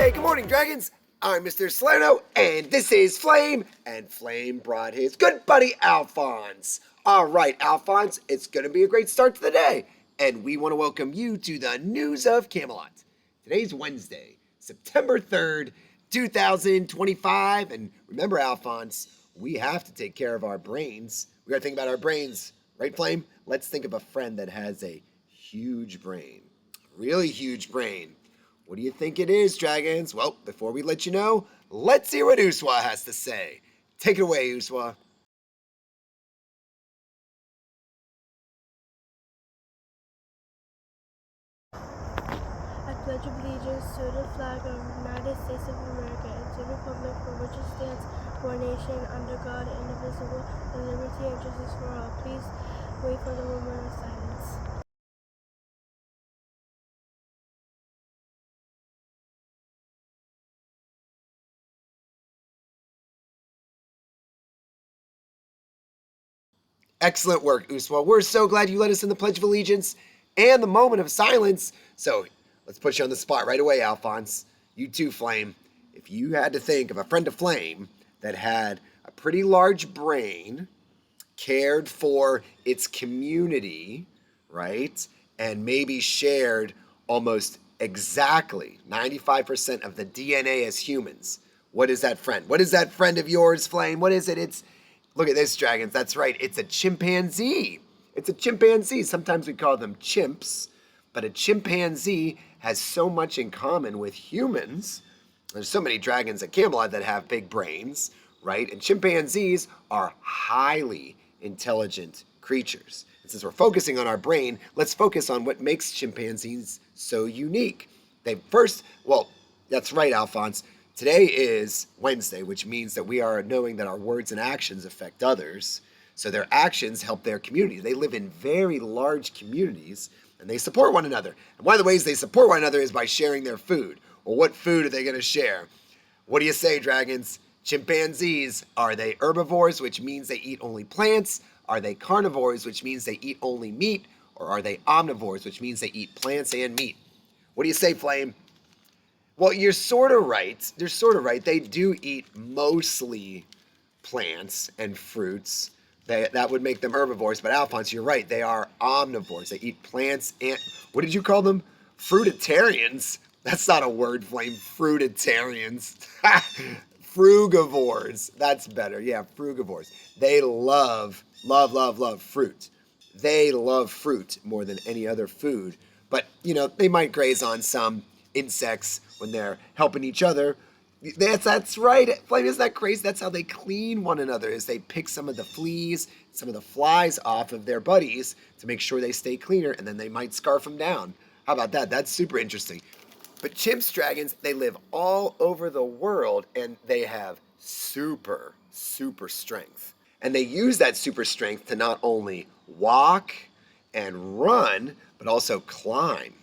Hey, good morning, dragons. I'm Mr. Salerno, and this is Flame, and Flame brought his good buddy, Alphonse. All right, Alphonse, it's going to be a great start to the day, and we want to welcome you to the News of Camelot. Today's Wednesday, September 3rd, 2025, and remember, Alphonse, we have to take care of our brains. We got to think about our brains, right, Flame? Let's think of a friend that has a huge brain, really huge brain. What do you think it is, dragons? Well, before we let you know, let's hear what Uswa has to say. Take it away, Uswa. I pledge allegiance to the flag of the United States of America and to the republic for which it stands, one nation, under God, indivisible, with liberty and justice for all. Please wait for the moment of silence. Excellent work, Uswa. We're so glad you led us in the Pledge of Allegiance and the moment of silence. So let's put you on the spot right away, Alphonse. You too, Flame. If you had to think of a friend of Flame that had a pretty large brain, cared for its community, right? And maybe shared almost exactly 95% of the DNA as humans. What is that friend? What is that friend of yours, Flame? What is it? Look at this, dragons. That's right. It's a chimpanzee. It's a chimpanzee. Sometimes we call them chimps, but a chimpanzee has so much in common with humans. There's so many dragons at Camelot that have big brains, right? And chimpanzees are highly intelligent creatures. And since we're focusing on our brain, let's focus on what makes chimpanzees so unique. Well, that's right, Alphonse. Today is Wednesday, which means that we are knowing that our words and actions affect others. So their actions help their community. They live in very large communities and they support one another. And one of the ways they support one another is by sharing their food. Well, what food are they going to share? What do you say, dragons? Chimpanzees, are they herbivores, which means they eat only plants? Are they carnivores, which means they eat only meat? Or are they omnivores, which means they eat plants and meat? What do you say, Flame? Well, you're sort of right. You're sort of right. They do eat mostly plants and fruits. That would make them herbivores. But Alphonse, you're right. They are omnivores. They eat plants and what did you call them? Fruitarians. That's not a word, Flame. Fruitarians. Frugivores. That's better. Yeah, frugivores. They love fruit. They love fruit more than any other food. But, they might graze on some insects when they're helping each other. That's right. Flame, isn't that crazy? That's how they clean one another, is they pick some of the fleas, some of the flies off of their buddies to make sure they stay cleaner, and then they might scarf them down. How about that? That's super interesting. But chimps, dragons, they live all over the world, and they have super strength. And they use that super strength to not only walk and run, but also climb.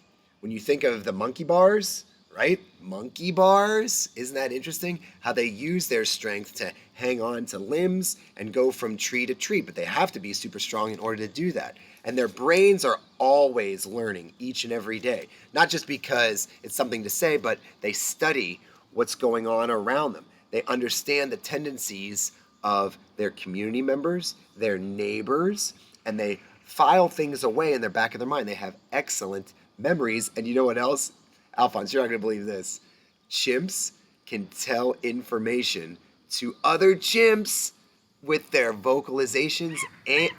When you think of the monkey bars, right? Monkey bars. Isn't that interesting? How they use their strength to hang on to limbs and go from tree to tree, but they have to be super strong in order to do that. And their brains are always learning each and every day. Not just because it's something to say, but they study what's going on around them. They understand the tendencies of their community members, their neighbors, and they file things away in their back of their mind. They have excellent memories. And you know what else? Alphonse, you're not going to believe this. Chimps can tell information to other chimps with their vocalizations and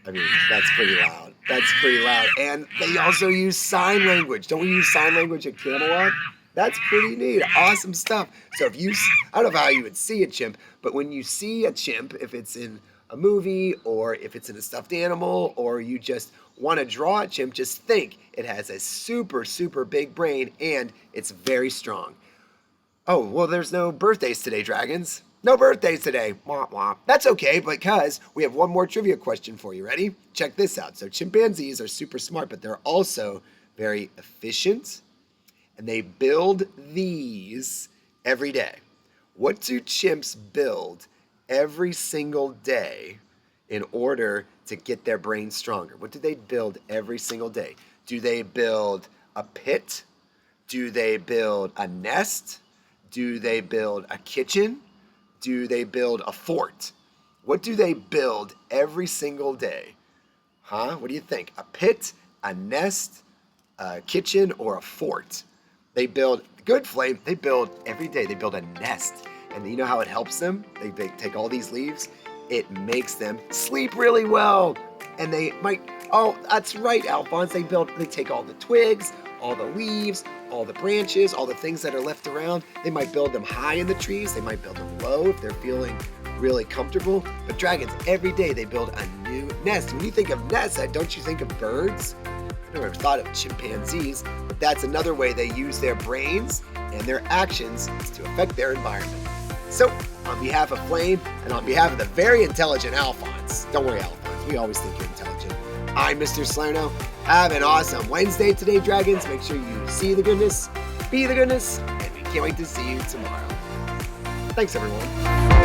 I mean, that's pretty loud. That's pretty loud. And they also use sign language. Don't we use sign language at Camelot? That's pretty neat. Awesome stuff. So I don't know how you would see a chimp, but when you see a chimp, if it's in a movie or if it's in a stuffed animal or you just want to draw a chimp, just think it has a super big brain and it's very strong. Oh, well, there's no birthdays today, dragons. No birthdays today. Wah, wah. That's okay, because we have one more trivia question for you. Ready? Check this out. So chimpanzees are super smart, but they're also very efficient, and they build these every day. What do chimps build every single day in order to get their brains stronger? What do they build every single day? Do they build a pit? Do they build a nest? Do they build a kitchen? Do they build a fort? What do they build every single day? Huh? What do you think? A pit, a nest, a kitchen, or a fort? They build, good Flame, they build every day. They build a nest. And you know how it helps them? They take all these leaves. It makes them sleep really well. And they might, oh, that's right, Alphonse. They take all the twigs, all the leaves, all the branches, all the things that are left around. They might build them high in the trees. They might build them low if they're feeling really comfortable. But dragons, every day they build a new nest. When you think of nests, don't you think of birds? I never thought of chimpanzees, but that's another way they use their brains and their actions to affect their environment. So, on behalf of Flame and on behalf of the very intelligent Alphonse, don't worry, Alphonse, we always think you're intelligent. I'm Mr. Salerno. Have an awesome Wednesday today, dragons. Make sure you see the goodness, be the goodness, and we can't wait to see you tomorrow. Thanks, everyone.